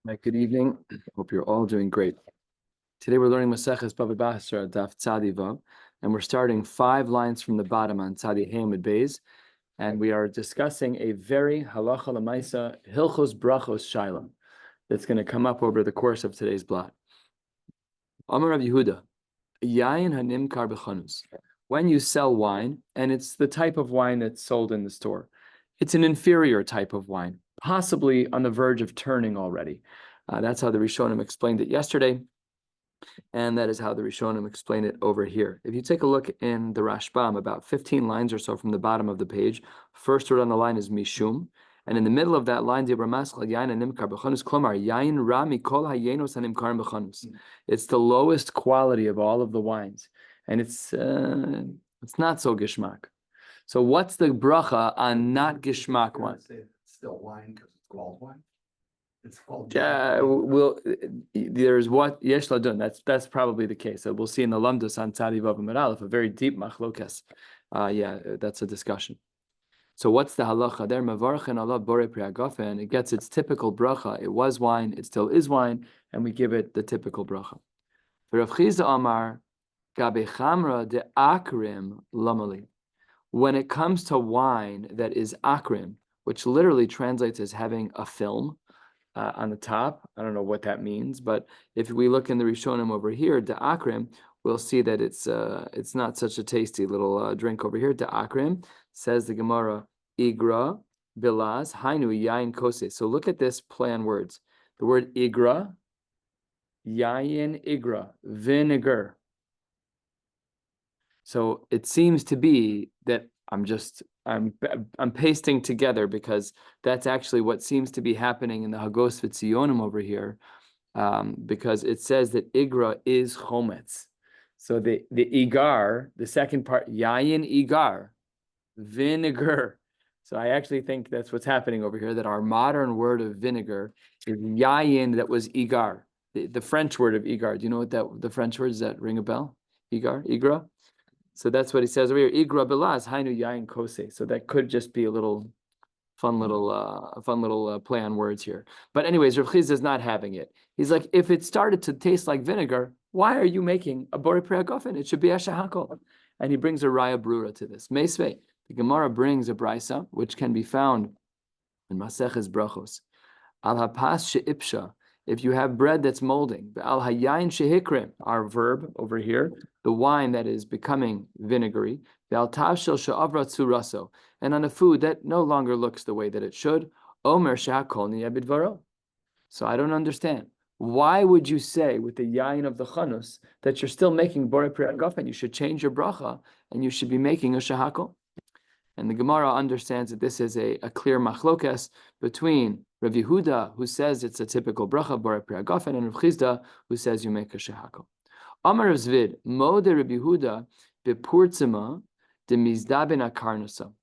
Hi, good evening. Hope you're all doing great. Today we're learning Maseches Bava Basra, Daf Tzadi, and we're starting 5 lines from the bottom on Tzadi Hamid Beis, and we are discussing a very halacha lemaisa hilchos brachos shaila that's going to come up over the course of today's blot. Amar Rav Yehuda, yayin hanimkar b'chanus. When you sell wine, and it's the type of wine that's sold in the store, it's an inferior type of wine, possibly on the verge of turning already. That's how the Rishonim explained it yesterday, and that is how the Rishonim explain it over here. If you take a look in the Rashbam, about 15 lines or so from the bottom of the page, first word on the line is Mishum, and in the middle of that line, it's the lowest quality of all of the wines, and it's not so gishmak. So what's the bracha on not gishmak wine? It's still wine because it's called wine. It's called. There's what yesh ladun. That's probably the case. So we'll see in the Lamdas on Tzadi Vav Amud Aleph, a very deep machlokes. That's a discussion. So what's the halacha there? Mavarchen Allah bore priagafen. It gets its typical bracha. It was wine. It still is wine, and we give it the typical bracha. For Rav Chizda Amar gabe chamra de akrim lamali. When it comes to wine that is akrim, which literally translates as having a film on the top, I don't know what that means, but if we look in the Rishonim over here, de akrim, we'll see that it's not such a tasty little drink over here. De akrim, says the Gemara, igra bilaz hainu yain kose. So look at this play on words. The word igra, yain igra, vinegar. So it seems to be that I'm pasting together because that's actually what seems to be happening in the Hagos V'Tzionim over here, because it says that igra is chometz. So the igar, the second part, yayin igar, vinegar. So I actually think that's what's happening over here, that our modern word of vinegar is yayin that was igar. The French word of igar. Do you know what the French word is? Does that ring a bell? Igra? So that's what he says over here. Igra bilaz hainu yain kose. So that could just be a fun little play on words here. But anyways, Rav Chizda is not having it. He's like, if it started to taste like vinegar, why are you making a bore priagafen? It should be a shahakol. And he brings a raya brura to this. Meisvei, the Gemara brings a brisa which can be found in Maseches brachos. Al hapas she'ipsha. If you have bread that's molding, al hayayin shehikrim, our verb over here, the wine that is becoming vinegary, al tavshel she'avra tzuraso, and on a food that no longer looks the way that it should, omer shehakol niyeh bidvaro. So I don't understand. Why would you say with the yayin of the chanus that you're still making bore priagafen? You should change your bracha and you should be making a shehakol. And the Gemara understands that this is a clear machlokes between Rav Yehuda, who says it's a typical bracha, bore priagafen, and Rav Chizda, who says you make a shehakol. Amar Rav Zvid, mo de Rav Yehuda bepurtzima de mizdaben akarnasa.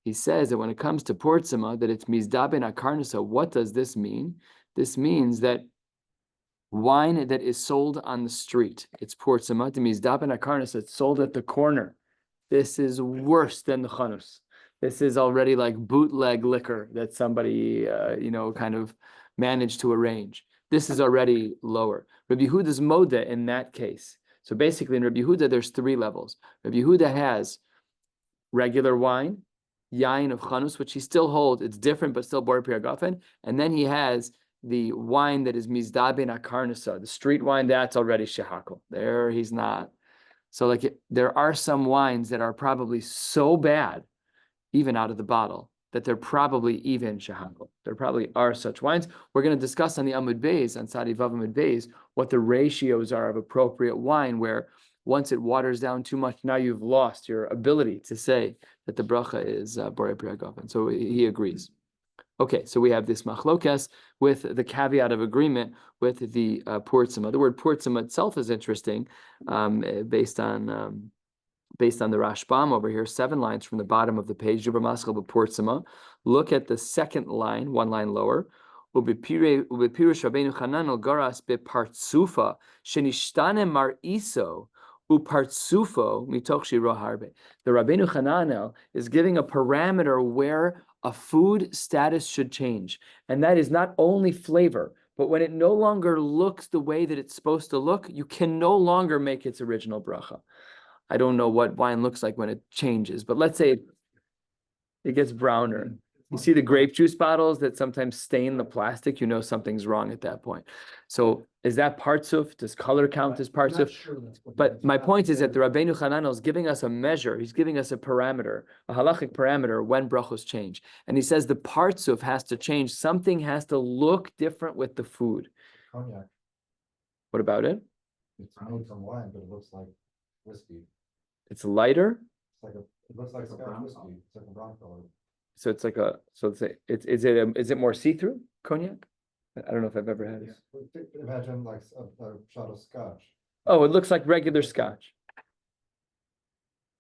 He says that when it comes to purtzima, that it's mizdaben akarnasa. What does this mean? This means that wine that is sold on the street, it's purtzima de mizdaben akarnasa. It's sold at the corner. This is worse than the chanus. This is already like bootleg liquor that somebody, kind of managed to arrange. This is already lower. Rabbi Yehuda's moda in that case. So basically in Rabbi Yehuda, there's 3 levels. Rabbi Yehuda has regular wine, yain of chanus, which he still holds. It's different, but still bore priagafen. And then he has the wine that is mizdaben akarnasa, the street wine, that's already shehakol. There he's not. So there are some wines that are probably so bad, even out of the bottle, that they're probably even shehakol. There probably are such wines. We're going to discuss on the Amud Beis, on Tzadi Vav Amud Beis, what the ratios are of appropriate wine, where once it waters down too much, now you've lost your ability to say that the bracha is bore priagafen. So he agrees. Okay, so we have this machlokes with the caveat of agreement with the purtzima. The word purtzima itself is interesting, based on the Rashbam over here, 7 lines from the bottom of the page. Purtzima. Look at the second line, 1 line lower. Ubepirush Rabbeinu Chanan al garas bepartsufa shenishtane mariso upartsufo mitoch shiro harbe. The Rabbeinu Chananel is giving a parameter where a food status should change. And that is not only flavor, But when it no longer looks the way that it's supposed to look, you can no longer make its original bracha. I don't know what wine looks like when it changes, but let's say it gets browner. You see the grape juice bottles that sometimes stain the plastic, you know something's wrong at that point. So is that partsuf? Does color count as partsuf? But my point is that the Rabbeinu Hananel is giving us a measure. He's giving us a parameter, a halachic parameter when brachos change. And he says the partsuf has to change. Something has to look different with the food. Cognac. What about it? It's made from wine, but it looks like whiskey. It's lighter. It looks like Scotch whiskey. It's like a brown color. So it's like is it more see-through cognac? I don't know if I've ever had it. Imagine like a shot of Scotch. Oh, it looks like regular Scotch.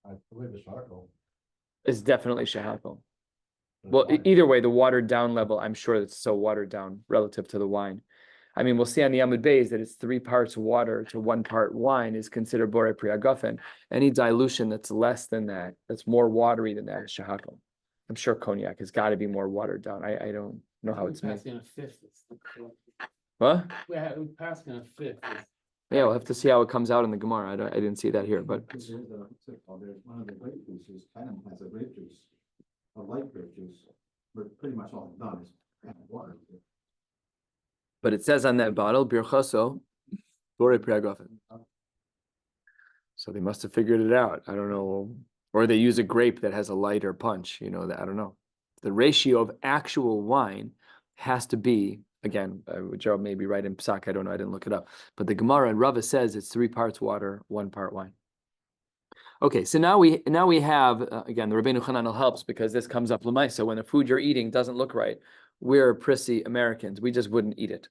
I believe it's charcoal. It's definitely shahakal. Well, either way, the watered down level, I'm sure it's so watered down relative to the wine. I mean, we'll see on the Amud Beis that it's 3 parts water to 1 part wine is considered borei priagafen. Any dilution that's less than that, that's more watery than that, is shahakal. I'm sure cognac has got to be more watered down. I don't know how it's made. In a fifth. What? We passed in a fifth. Yeah, we'll have to see how it comes out in the Gemara. I didn't see that here, but There's one of the grape juices, kind of has a grape juice, a light grape juice, but pretty much all it's done is kind of water. it says on that bottle, birchaso, borei priagafen. So they must have figured it out. I don't know. Or they use a grape that has a lighter punch, you know, that I don't know. The ratio of actual wine has to be, again, Joe may be right in Psak, I don't know, I didn't look it up. But the Gemara and Rava says it's 3 parts water, 1 part wine. Okay, so now we have, again, the Rabbeinu Hananel helps because this comes up l'maisa. When the food you're eating doesn't look right, we're prissy Americans. We just wouldn't eat it.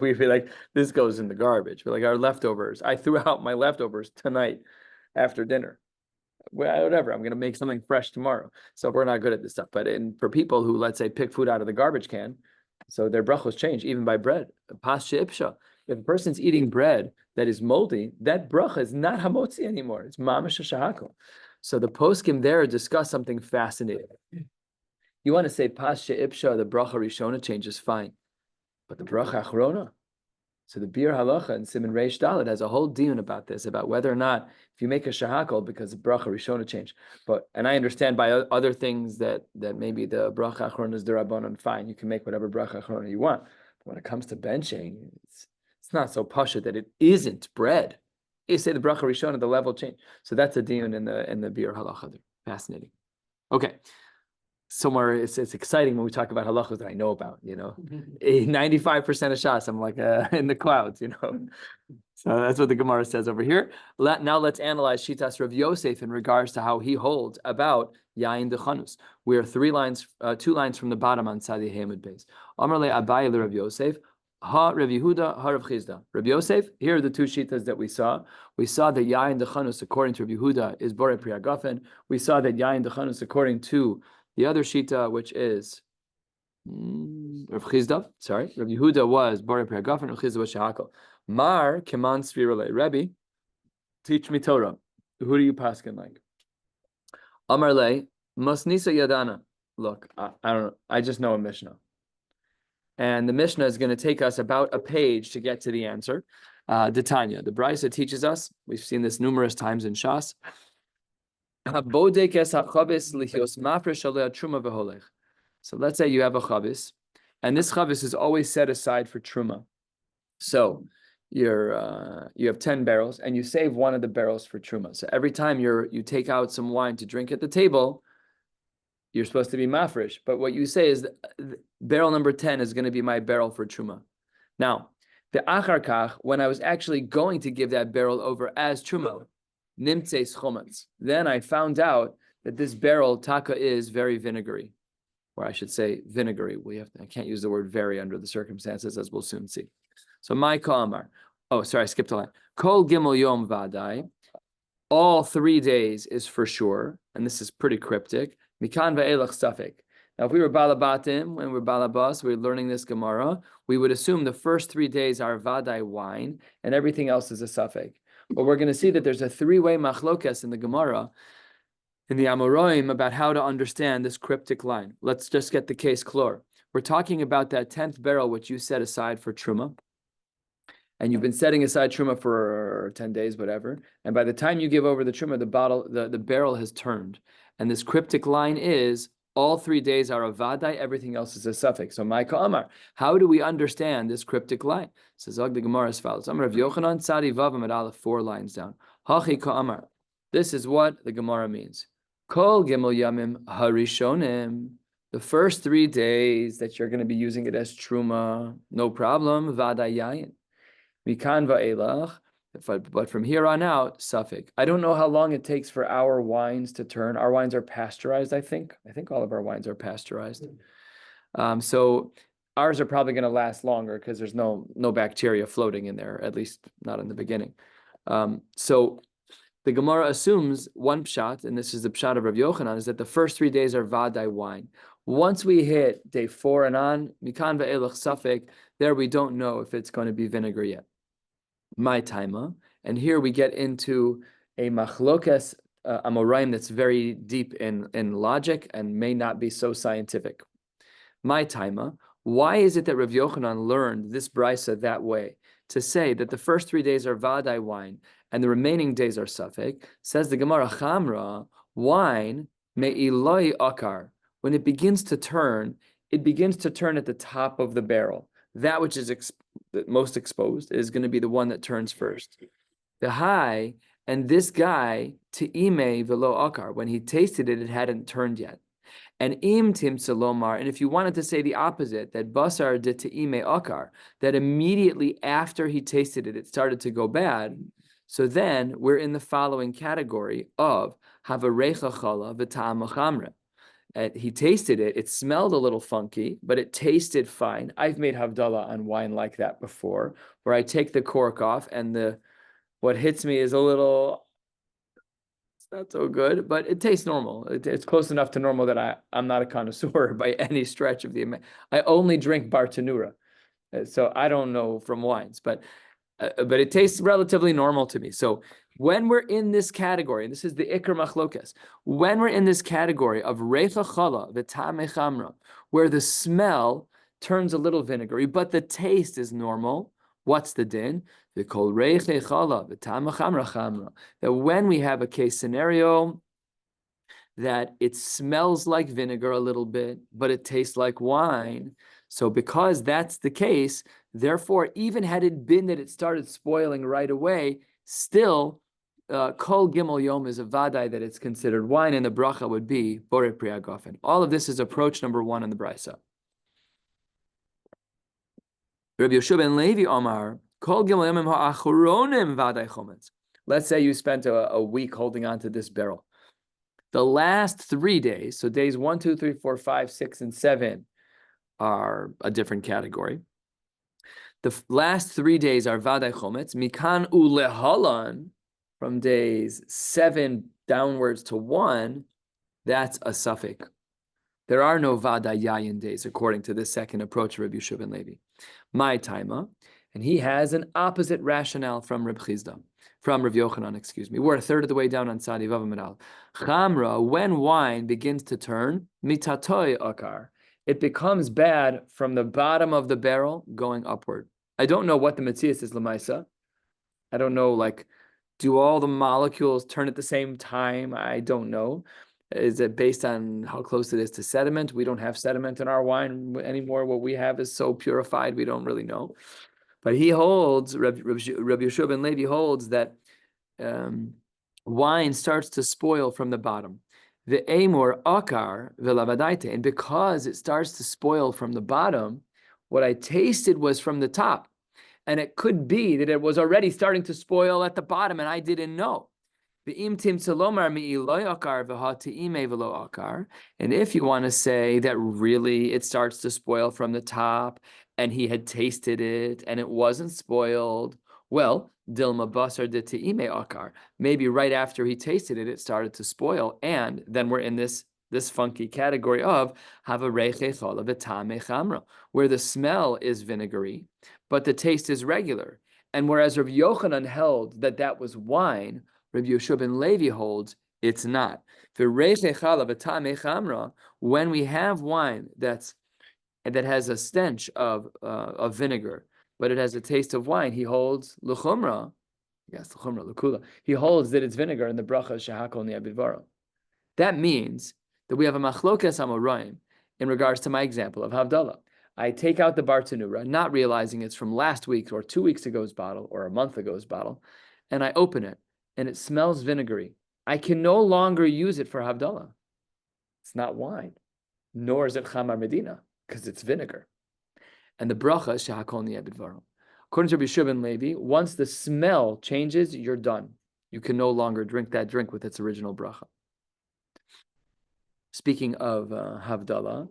We'd be like, this goes in the garbage. We're like, our leftovers. I threw out my leftovers tonight after dinner. Well, whatever, I'm going to make something fresh tomorrow. So we're not good at this stuff. But for people who, let's say, pick food out of the garbage can, so their brachos change, even by bread. Pascha ipsha. If a person's eating bread that is moldy, that bracha is not hamotzi anymore. It's mamash shahakol. So the poskim there discuss something fascinating. You want to say pascha ipsha, the bracha rishona changes, fine. But the bracha achrona, so the Bir Halacha and Siman Reish Dalet has a whole diyun about this, about whether or not if you make a shahakol because the bracha rishona change. And I understand by other things that maybe the bracha achrona is derabanan, fine, you can make whatever bracha achrona you want. But when it comes to benching, it's not so pasha that it isn't bread. You say the bracha rishona, the level change. So that's a diyun in the Bir Halacha. Fascinating. Okay. Somewhere it's exciting when we talk about halachos that I know about, 95% of Shas, I'm like in the clouds, So that's what the Gemara says over here. Now let's analyze Shitas Rav Yosef in regards to how he holds about Yain Dechanus. We are 2 lines from the bottom on Sadi Hamid base. Amar le Abaye le Rav Yosef, ha Rav Yehuda, ha Rav Chizda. Rav Yosef, here are the 2 Shitas that we saw. We saw that Yain Dechanus, according to Rav Yehuda, is borei priagafen. We saw that Yain Dechanus, according to the other Shita, which is Rav Chizda, Rav Yehuda was borei priagafen, Rav Chizda was shahakol. Mar keman svirale. Rebbe, teach me Torah. Who do you paskin like? Amar le masnisa yadana. Look, I don't know. I just know a Mishnah, and the Mishnah is going to take us about a page to get to the answer. The Tanya, the Brisa teaches us. We've seen this numerous times in Shas. So let's say you have a chavis, and this chavis is always set aside for truma. So you have 10 barrels, and you save one of the barrels for truma. So every time you take out some wine to drink at the table, you're supposed to be mafresh. But what you say is barrel number 10 is going to be my barrel for truma. Now, the achar kach, when I was actually going to give that barrel over as truma, nimtzeis chometz. Then I found out that this barrel taka is very vinegary, or I should say vinegary. I can't use the word very under the circumstances, as we'll soon see. So my ka'amar. Oh, sorry, I skipped a line. Kol gimel yom vadai. All 3 days is for sure, and this is pretty cryptic. Mikan ve'elach safek. Now, if we were balabatim, when we're balabas, we're learning this Gemara, we would assume the first 3 days are vadai wine, and everything else is a safek. But we're going to see that there's a 3-way machlokes in the Gemara, in the Amoraim, about how to understand this cryptic line. Let's just get the case clear. we're talking about that 10th barrel, which you set aside for Truma. And you've been setting aside Truma for 10 days, whatever. And by the time you give over the Truma, the barrel has turned. And this cryptic line is, all 3 days are a vadai, everything else is a suffix. So, my ka'amar, how do we understand this cryptic line? Says the Gemara as follows. Amar Rav Yochanan, Tzadi Vavam at Aleph, 4 lines down. Hachi ka'amar. This is what the Gemara means. Kol gimel yamim harishonim. The first 3 days that you're going to be using it as truma, no problem, vadai yayin. Mikan va'elach, but from here on out, suffix. I don't know how long it takes for our wines to turn. Our wines are pasteurized, I think. I think all of our wines are pasteurized. So ours are probably going to last longer because there's no bacteria floating in there, at least not in the beginning. So the Gemara assumes one pshat, and this is the pshat of Rav Yochanan, is that the first 3 days are vadai wine. Once we hit day 4 and on, mikan va'elach suffix, there we don't know if it's going to be vinegar yet. My taima, and here we get into a machlokes amoraim that's very deep in logic and may not be so scientific. My taima, why is it that Rav Yochanan learned this brisa that way, to say that the first 3 days are vadai wine and the remaining days are suffix? Says the Gemara Chamra, wine me'iloi akar. When it begins to turn at the top of the barrel. That which is most exposed is going to be the one that turns first. The high, and this guy, te'ime velo akar, when he tasted it, it hadn't turned yet. And im tim salomar, and if you wanted to say the opposite, that basar de te'ime akar, that immediately after he tasted it, it started to go bad. So then we're in the following category of havarecha chala v'ta'am chamra. He tasted it. It smelled a little funky, but it tasted fine. I've made havdalah on wine like that before, where I take the cork off and what hits me is it's not so good, but it tastes normal. It's close enough to normal that I'm not a connoisseur by any stretch of the. I only drink Bartanura, so I don't know from wines, but it tastes relatively normal to me. So when we're in this category, and this is the Ikar Machlokes, when we're in this category of Reicha Chala v'Tamei Chamra, where the smell turns a little vinegary, but the taste is normal, what's the din? The Kol Reicha Chala v'Tamei Chamra Chamra. That when we have a case scenario that it smells like vinegar a little bit, but it tastes like wine. So because that's the case, therefore, even had it been that it started spoiling right away, still, Kol Gimel Yom is a vadai that it's considered wine, and the bracha would be Borei Pri Hagafen. All of this is approach number 1 in the brisa. Rabbi Yeshua ben Levi Omar, Kol Gimel Yomim ha'achronim vadai chometz. Let's say you spent a week holding on to this barrel. The last 3 days, so days 1, 2, 3, 4, 5, 6, and 7 are a different category. The last 3 days are vadai chometz, mikan ulehalan, from days 7 downwards to 1, that's a suffix. There are no vadai yayin days, according to this second approach of Rabbi Yeshua ben Levi. My taima, and he has an opposite rationale from Reb Chizda, from Rav Yochanan, excuse me. We're a third of the way down on Tzadi Vav Medal. Chamra, when wine begins to turn, mitatoi akar, it becomes bad from the bottom of the barrel going upward. I don't know what the Maseches is Lamaisa. I don't know, do all the molecules turn at the same time? I don't know. Is it based on how close it is to sediment? We don't have sediment in our wine anymore. What we have is so purified, we don't really know. But he holds, Rabbi Yeshua ben Levi holds that wine starts to spoil from the bottom. The amor akar velavadaite, and because it starts to spoil from the bottom, what I tasted was from the top. And it could be that it was already starting to spoil at the bottom and I didn't know. And if you want to say that really it starts to spoil from the top and he had tasted it and it wasn't spoiled, well, Dilma Basar de Te'ime Akar. Maybe right after he tasted it, it started to spoil. And then we're in this funky category of Havareche Chola V'Tamei Chamra, where the smell is vinegary, but the taste is regular. And whereas Rabbi Yochanan held that was wine, Rabbi Yeshua ben Levi holds it's not. When we have wine that's and that has a stench of vinegar, but it has a taste of wine, he holds l'chumra. Yes, l'chumra, l'kula. He holds that it's vinegar in the bracha shehakol ni'abidvaro. That means that we have a machlokas amoraim in regards to my example of Havdalah. I take out the Bartanura, not realizing it's from last week or 2 weeks ago's bottle or a month ago's bottle, and I open it, and it smells vinegary. I can no longer use it for Havdalah. It's not wine, nor is it Chamar Medina, because it's vinegar. And the bracha is Shehakol Ni'abidvaro. According to Rabbi Shua ben Levi, once the smell changes, you're done. You can no longer drink that drink with its original bracha. Speaking of Havdalah,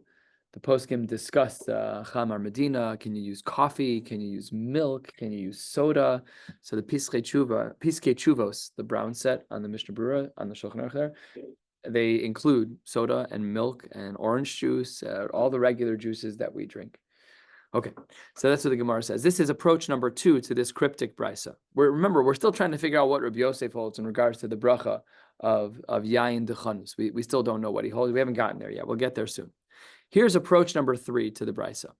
the poskim discussed Chamar Medina. Can you use coffee? Can you use milk? Can you use soda? So the Piskei Chuvos, the brown set on the Mishnah Berurah, on the Shulchan Aruch there, they include soda and milk and orange juice, all the regular juices that we drink. Okay, so that's what the Gemara says. This is approach number 2 to this cryptic brisa. Remember, we're still trying to figure out what Rabbi Yosef holds in regards to the bracha of yayin dechanus. We still don't know what he holds. We haven't gotten there yet. We'll get there soon. Here's approach number 3 to the brisa.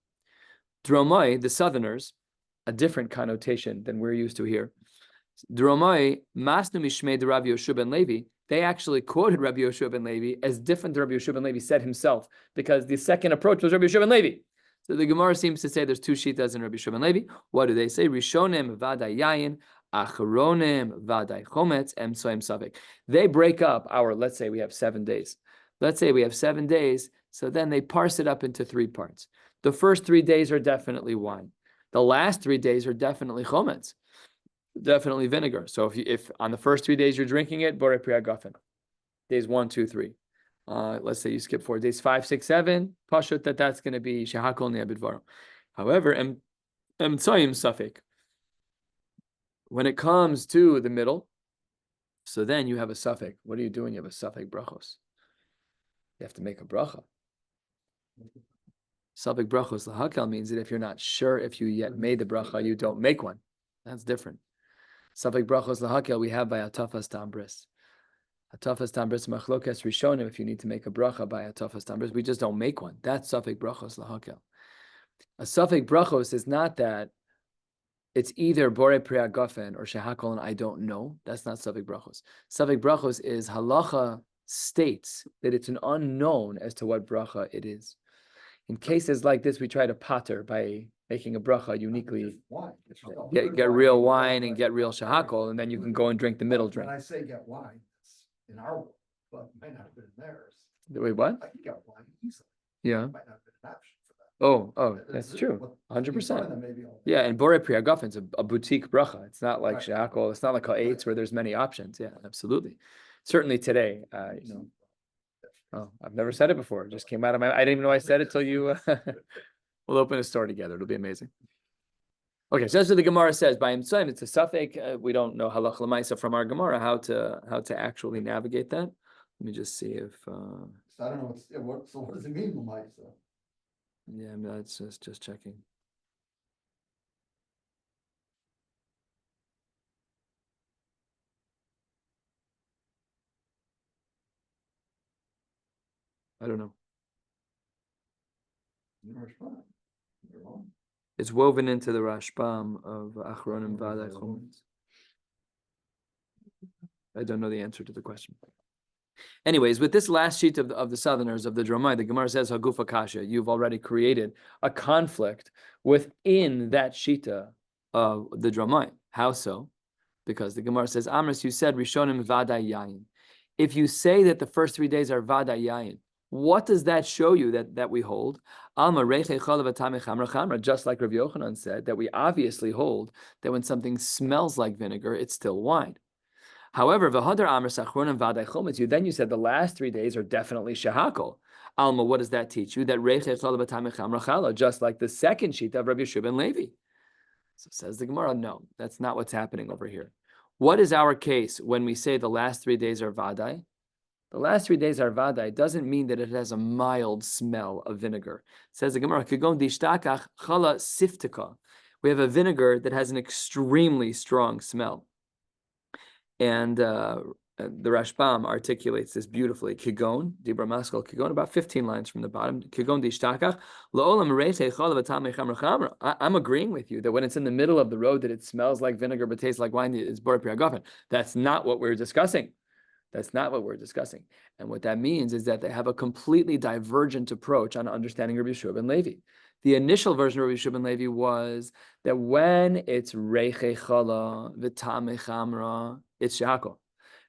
Dromai, the Southerners, a different connotation than we're used to here. Dromai, masnu mishmei de Rabbi Yoshua ben Levi. They actually quoted Rabbi Yoshua ben Levi as different than Rabbi Yoshua ben Levi said himself, because the second approach was Rabbi Yoshua ben Levi. So the Gemara seems to say there's 2 shitas in Rabbi Shua ben Levi. What do they say? Rishonim vaday yayin, acharonim vaday chometz, emsoim savik. They break up our, let's say we have 7 days. Let's say we have 7 days, so then they parse it up into 3 parts. The first 3 days are definitely wine. The last 3 days are definitely chometz, definitely vinegar. So if on the first 3 days you're drinking it, borei pri hagafen. Days 1, 2, 3. Let's say you skip 4 days, 5, 6, 7. Pashut that's going to be shehakol ni'abidvaro. However, emtsoim safek. When it comes to the middle, so then you have a safek. What are you doing? You have a safek brachos. You have to make a bracha. Safek brachos lahakel means that if you're not sure if you yet made the bracha, you don't make one. That's different. Safek brachos lahakel we have by atafas tambris. Atafas tambris machlokes rishonim. If you need to make a bracha by atafas tambris, we just don't make one. That's safek brachos lahakel. A safek brachos is not that it's either borei pri hagafen or shehakol and I don't know. That's not safek brachos. Safek brachos is halacha states that it's an unknown as to what bracha it is. In cases like this, we try to pater by making a bracha uniquely. Get real wine and get real shehakol, and then you can go and drink the middle drink. When I say get wine, it's in our world, but it might not have been in theirs. Wait, what? I can get wine easily. Yeah. It might not have been an option for that. Oh, that's true. 100%. All Yeah, and borei pri hagafen is a boutique bracha. It's not like shehakol. It's not like ha'etz where there's many options. Yeah, absolutely. Certainly today, Oh, I've never said it before. It just came out of my. I didn't even know I said it till you. We'll open a store together. It'll be amazing. Okay, so that's what the Gemara says. By himself, it's a safek. We don't know halach l'maisa from our Gemara how to actually navigate that. Let me just see if. So I don't know so what does it mean, l'maisa? Yeah, that's just checking. I don't know. It's woven into the Rashbam of Achronim Vaday Chometz. I don't know the answer to the question. Anyways, with this last sheet of the Southerners, of the Dromai, the Gemara says, Hagufa Kasha, you've already created a conflict within that shita of the Dromai. How so? Because the Gemara says, Amris, you said, Rishonim Vaday Yayin. If you say that the first 3 days are Vaday Yayin, what does that show you that we hold? Alma just like Rav Yochanan said, that we obviously hold that when something smells like vinegar, it's still wine. However, then you said the last 3 days are definitely shehakol. Alma, what does that teach you? That just like the second sheet of Rabbi Shua ben Levi. So says the Gemara, no, that's not what's happening over here. What is our case when we say the last 3 days are vadai? The last 3 days are vadai doesn't mean that it has a mild smell of vinegar. It says the Gemara, we have a vinegar that has an extremely strong smell. And the Rashbam articulates this beautifully. Kigon, Dibra Maskal, Kigon, about 15 lines from the bottom. Kigon Dishtachach, La'olam Reitei Chalav Atamei Chamra Chamra. I'm agreeing with you that when it's in the middle of the road, that it smells like vinegar but tastes like wine, it's Borei Pri Hagafen. That's not what we're discussing. That's not what we're discussing. And what that means is that they have a completely divergent approach on understanding Rabbi Yeshua ben Levi. The initial version of Rabbi Yeshua ben Levi was that when it's Reichei Chala, V'tamei Chamra, it's Shehakol.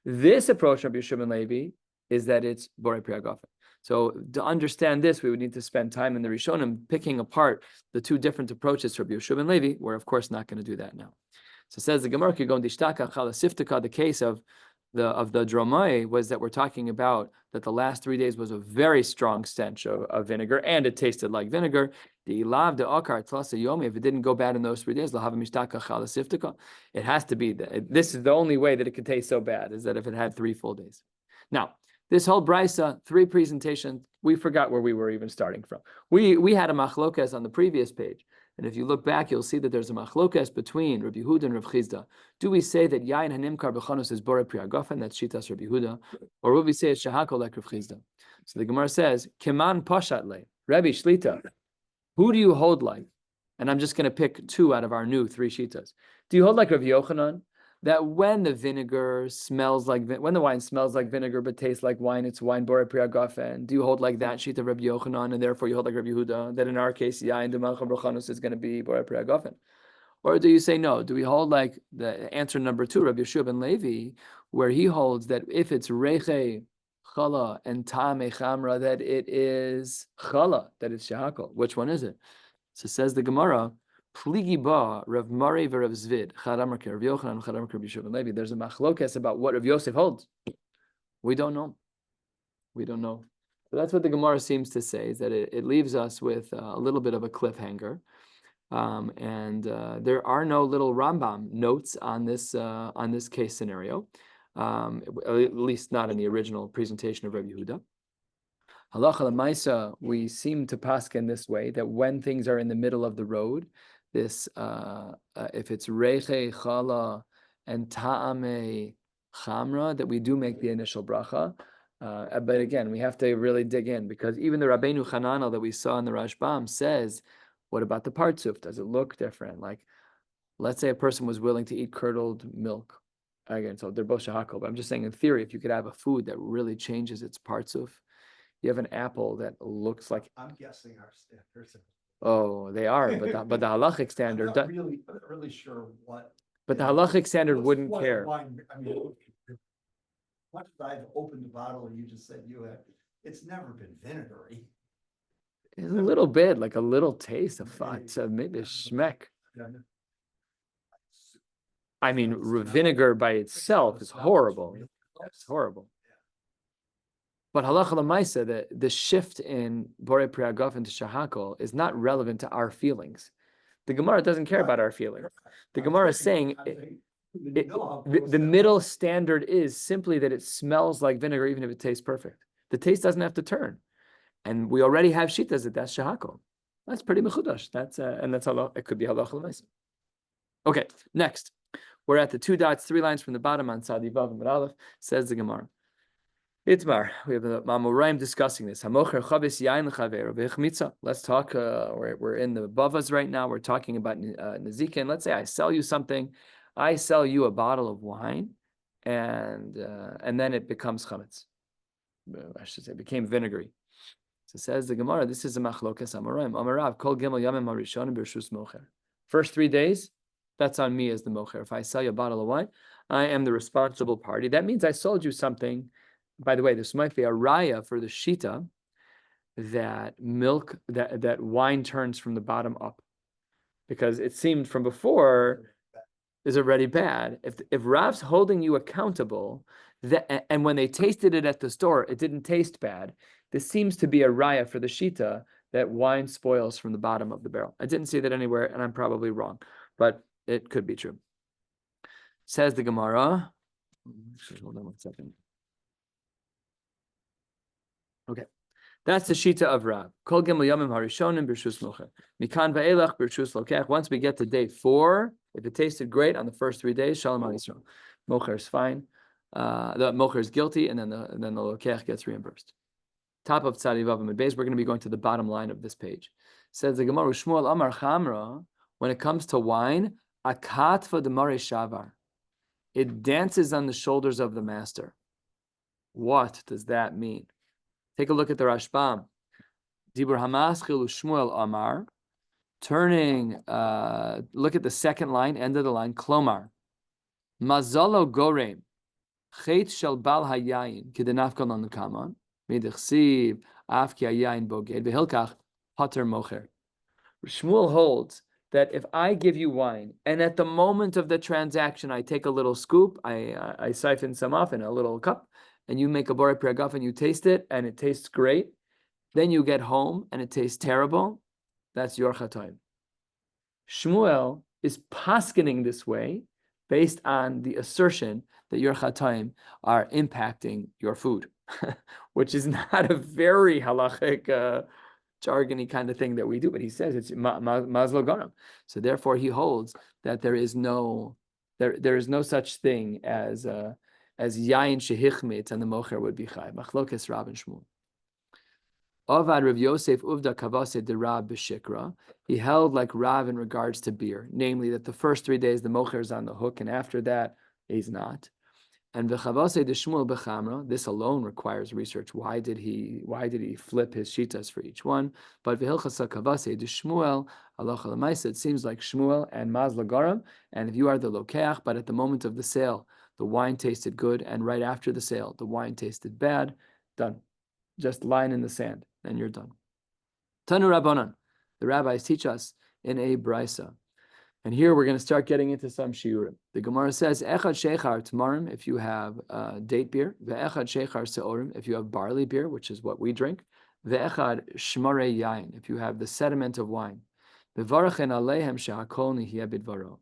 This approach of Rabbi Yeshua ben Levi is that it's Borei Pri Hagafen. So to understand this, we would need to spend time in the Rishonim picking apart the two different approaches to Rabbi Yeshua ben Levi. We're of course not going to do that now. So it says the Gemara, Kigon Dishtaka Chala Siftika, the case of the Dromai was that we're talking about that the last 3 days was a very strong stench of vinegar, and it tasted like vinegar. The ilav de akar tlasa yomi, if it didn't go bad in those 3 days, it has to be that. This is the only way that it could taste so bad, is that if it had 3 full days. Now, this whole brisa, 3 presentations, we forgot where we were even starting from. We had a machlokas on the previous page. And if you look back, you'll see that there's a machlokas between Rabbi Yehuda and Rabbi Chizda. Do we say that yain hanimkar b'chanos is borei pri hagafen, that's shitas Rabbi Yehuda, or will we say it's shahakol like Rabbi Chizda? So the Gemara says, keman pashat le, Rabbi Shlita, who do you hold like? And I'm just going to pick 2 out of our new 3 shitas. Do you hold like Rabbi Yochanan, that when the vinegar smells like, when the wine smells like vinegar but tastes like wine, it's wine borei pri hagafen? Do you hold like that sheet of Rabbi Yochanan, and therefore you hold like Rabbi Yehuda, that in our case, yain d'malcha b'chanos is going to be borei pri hagafen? Or do you say no? Do we hold like the answer number 2, Rabbi Yeshua ben Levi, where he holds that if it's reiche, chala, and tamei chamra, that it is chala, that it's shehakol? Which one is it? So says the Gemara, Pligi ba Rav Mari v'Rav Zvid Chadamar Rav Yochanan Chadamar Rabbi Yeshua ben Levi. There's a machlokas about what Rav Yosef holds. We don't know. We don't know. So that's what the Gemara seems to say, is that it leaves us with a little bit of a cliffhanger, and there are no little Rambam notes on this case scenario, at least not in the original presentation of Rabbi Yehuda. Halacha l'maisa, we seem to paskin this way, that when things are in the middle of the road, this if it's reiche, chala, and ta'amei chamra, that we do make the initial bracha. But again, we have to really dig in, because even the Rabbeinu Chananel that we saw in the Rashbam says, what about the partsuf? Does it look different? Like, let's say a person was willing to eat curdled milk. Again, so they're both shahakol, but I'm just saying in theory, if you could have a food that really changes its partsuf, you have an apple that looks like. I'm guessing our standards. Oh, they are, but the halachic standard. I'm not really sure what. But the halachic standard wouldn't what care. Wine, I mean, much as I've opened the bottle and you just said you have, it's never been vinegary. A little bit, like a little taste of fat, maybe a schmeck. I mean, vinegar by itself is horrible. It's horrible. But halacha l'maisa, the shift in borei pri hagafen to shahakol is not relevant to our feelings. The Gemara doesn't care about our feelings. The Gemara is saying the middle standard is simply that it smells like vinegar, even if it tastes perfect. The taste doesn't have to turn, and we already have shitas that that's shahakol. That's pretty mechudash. That's halach. It could be halacha l'maisa. Okay, next we're at the 2 dots, 3 lines from the bottom on Sadi Vav and Aleph. Says the Gemara. Itmar, we have a Mamoraim discussing this. Let's talk. We're in the Bavas right now. We're talking about Nezikin. Let's say I sell you something. I sell you a bottle of wine, and then it becomes chametz. I should say, it became vinegary. So says the Gemara. This is a machlokas Amoraim. Amarav kol gimel yamim harishonim b'rshus mocher. First 3 days, that's on me as the mocher. If I sell you a bottle of wine, I am the responsible party. That means I sold you something. By the way, this might be a raya for the shita that that wine turns from the bottom up, because it seemed from before is already bad. If Rav's holding you accountable, and when they tasted it at the store, it didn't taste bad, this seems to be a raya for the shita that wine spoils from the bottom of the barrel. I didn't see that anywhere, and I'm probably wrong, but it could be true. Says the Gemara. Hold on 1 second. Okay, that's the shita of Rav. Kol gimel yamim harishonim b'rshus mocher. Mikan va'elach b'rshus lokech. Once we get to day 4, if it tasted great on the first 3 days, shalom al Yisrael. Mocher is fine. the mocher is guilty, and then the lokeach gets reimbursed. Top of Tzadi Vav Amud Beis, we're going to be going to the bottom line of this page. Says the Gemara, Shmuel Amar Chamra, when it comes to wine, akatva demare shavar. It dances on the shoulders of the master. What does that mean? Take a look at the Rashbam. Dibur Hamaschil Shmuel Amar. Turning, look at the second line, end of the line, Klomar. Mazalo Gorem. Chet shel bal hayayin kidenafkal on the kaman. Midchsiv afki hayayin boged behilkach pater mocher. Shmuel holds that if I give you wine, and at the moment of the transaction, I take a little scoop, I siphon some off in a little cup, and you make a borei priagaf and you taste it, and it tastes great, then you get home and it tastes terrible, that's your chatoim. Shmuel is paskening this way based on the assertion that your chatoim are impacting your food, which is not a very halachic, jargony kind of thing that we do, but he says it's mazlo garam. So therefore, he holds that there is no such thing as yayin shehichmit, and the mocher would be chai. Machlokes Rav and Shmuel. Avad Rav Yosef Uvda Kavase de Rab b'Shikra. He held like Rav in regards to beer, namely that the first 3 days the mocher is on the hook, and after that he's not. And v'chavase de Shmuel b'chamra. This alone requires research. Why did he flip his shitas for each one? But v'hilchasa kavase de Shmuel halacha l'maisa. It seems like Shmuel and Maz Lagaram. And if you are the lokeach, but at the moment of the sale, the wine tasted good, and right after the sale, the wine tasted bad, done. Just line in the sand, and you're done. Tanu Rabbanan. The rabbis teach us in a brisa. And here we're going to start getting into some shiurim. The Gemara says, Echad shechar tamarim, if you have date beer, ve'echad shechar seorim, if you have barley beer, which is what we drink, ve'echad shmarei yain, if you have the sediment of wine. V'varachen alehem she'hakol nihiyeh bidvaro.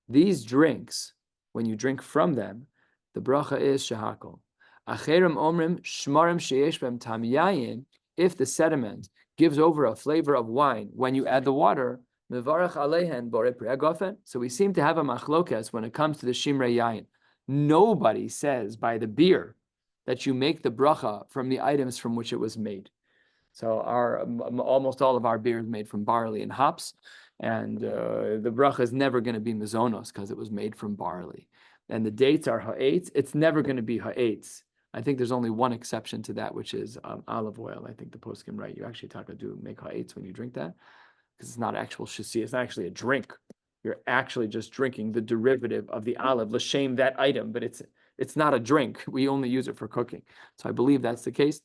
These drinks, when you drink from them, the bracha is shehakol. Acherim omrim shmarim sheyesh bem tam yayin, if the sediment gives over a flavor of wine when you add the water, Mevarach alehen borei priagofen. So we seem to have a machlokas when it comes to the shimrei yain. Nobody says by the beer that you make the bracha from the items from which it was made. So almost all of our beer is made from barley and hops, and the bracha is never going to be mezonos because it was made from barley. And the dates are ha'etz. It's never going to be ha'etz. I think there's only one exception to that, which is olive oil. I think the poskim right. You actually do make ha'etz when you drink that, because it's not actual shasi, it's not actually a drink. You're actually just drinking the derivative of the olive, l'shem that item, but it's not a drink. We only use it for cooking. So I believe that's the case.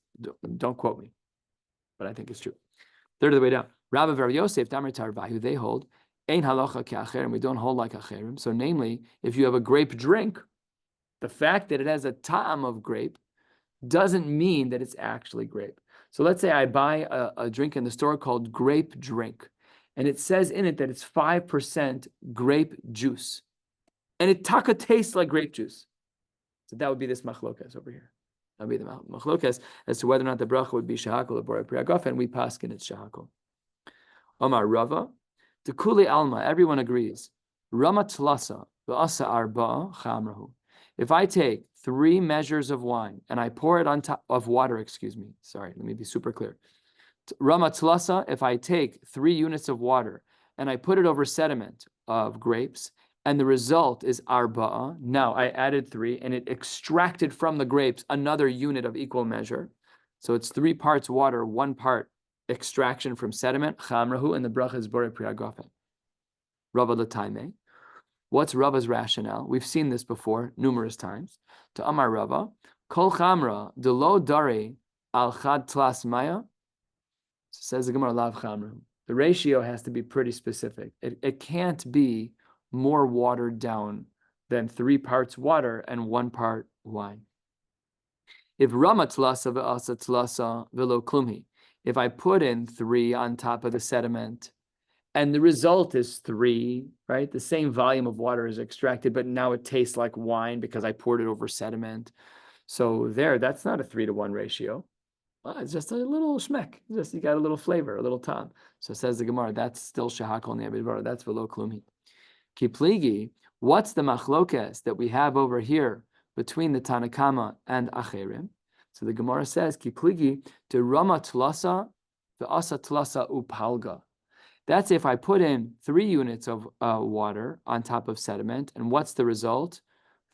Don't quote me, but I think it's true. Third of the way down. Rabbi Ver Yosef, Damar Tarvahu, they hold, ein halacha ke'acherim, we don't hold like acherim. So namely, if you have a grape drink, the fact that it has a ta'am of grape doesn't mean that it's actually grape. So let's say I buy a drink in the store called grape drink, and it says in it that it's 5% grape juice, and it taka tastes like grape juice. So that would be this machlokas over here. That would be the machlokas as to whether or not the bracha would be shahakol or borei priagof, and we paskin it's shahakol. Omar Rava, the kuli alma, everyone agrees. Rama tlasa v'asa arba chamrahu. If I take 3 measures of wine and I pour it on top of water, sorry, let me be super clear. Rama tlasa, if I take 3 units of water and I put it over sediment of grapes, and the result is arba'a, now I added 3 and it extracted from the grapes another unit of equal measure. So it's 3 parts water, 1 part extraction from sediment, chamrahu, and the bracha is borei priagofen. Rava l'taime. What's Rava's rationale? We've seen this before numerous times. To Amar Rava, kol chamra de lo dare al chad tlas maya. Says the Gemara lav chamra. The ratio has to be pretty specific. It can't be more watered down than 3 parts water and 1 part wine. If Rama tlasa ve'asa tlasa velo klumhi, if I put in 3 on top of the sediment, and the result is 3, right? The same volume of water is extracted, but now it tastes like wine because I poured it over sediment. So that's not a 3-to-1 ratio. Well, it's just a little shmek. Just you got a little flavor, a little tom. So says the Gemara, that's still shahakol ne'abidvar. That's velo klumi. Kipligi, what's the machlokes that we have over here between the Tanakama and Acherim. So the Gemara says, Ki pligi de Rama Tlasa, the Asa Tlasa Upalga. That's if I put in 3 units of water on top of sediment, and what's the result?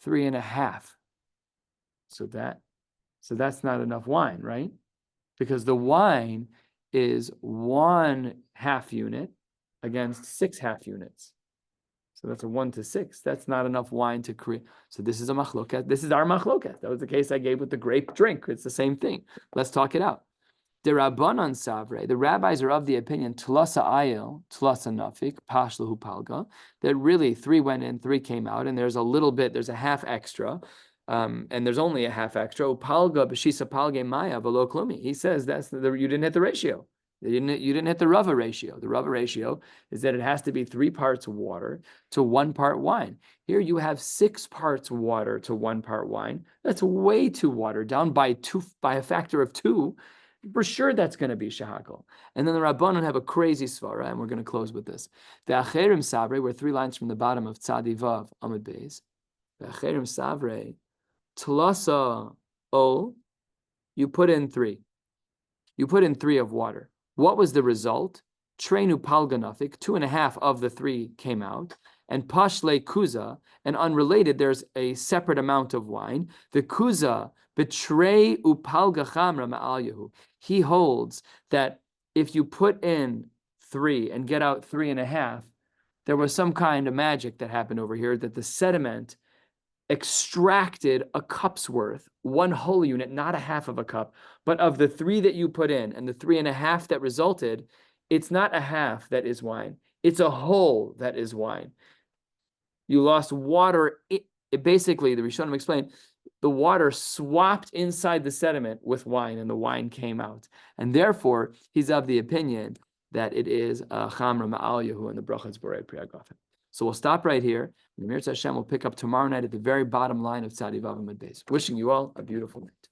3.5. So that's not enough wine, right? Because the wine is 1/2 unit against 6 units. So that's a 1-6. That's not enough wine to create. So this is a machloket. This is our machloket. That was the case I gave with the grape drink. It's the same thing. Let's talk it out. The Rabbanan Savre, the rabbis are of the opinion, Tlasa Ayil, Tlasa Nafik, Pashlahu Palga, that really 3 went in, 3 came out, and there's a little bit, there's a half extra, and there's only a half extra. Upalga b'shisa palge maya v'lo klumi. He says you didn't hit the ratio. You didn't hit the Rava ratio. The Rava ratio is that it has to be 3 parts water to 1 part wine. Here you have 6 parts water to 1 part wine. That's way too watered down by a factor of 2. For sure, that's going to be shahakal. And then the Rabbanon have a crazy svara, and we're going to close with this. The Acherim Savre, we're 3 lines from the bottom of Tzadi Vav Amud Beis. The Acherim Savre, Tlasa O, you put in 3. You put in 3 of water. What was the result? Trenu Palganafik, 2.5 of the 3 came out. And Pashle Kuza, and unrelated, there's a separate amount of wine. The Kuza, betray upalga chamra ma'al yehu. He holds that if you put in 3 and get out 3.5, there was some kind of magic that happened over here, that the sediment extracted a cup's worth, 1 whole unit, not a half of a cup, but of the 3 that you put in and the 3.5 that resulted, it's not a half that is wine. It's a whole that is wine. You lost water. It basically, the Rishonim explained, the water swapped inside the sediment with wine, and the wine came out. And therefore, he's of the opinion that it is a chamra ma'al yehu in the brachas borei priagafen. So we'll stop right here. And the Mir Hashem will pick up tomorrow night at the very bottom line of Tzadi Vav Amud Beis. Wishing you all a beautiful night.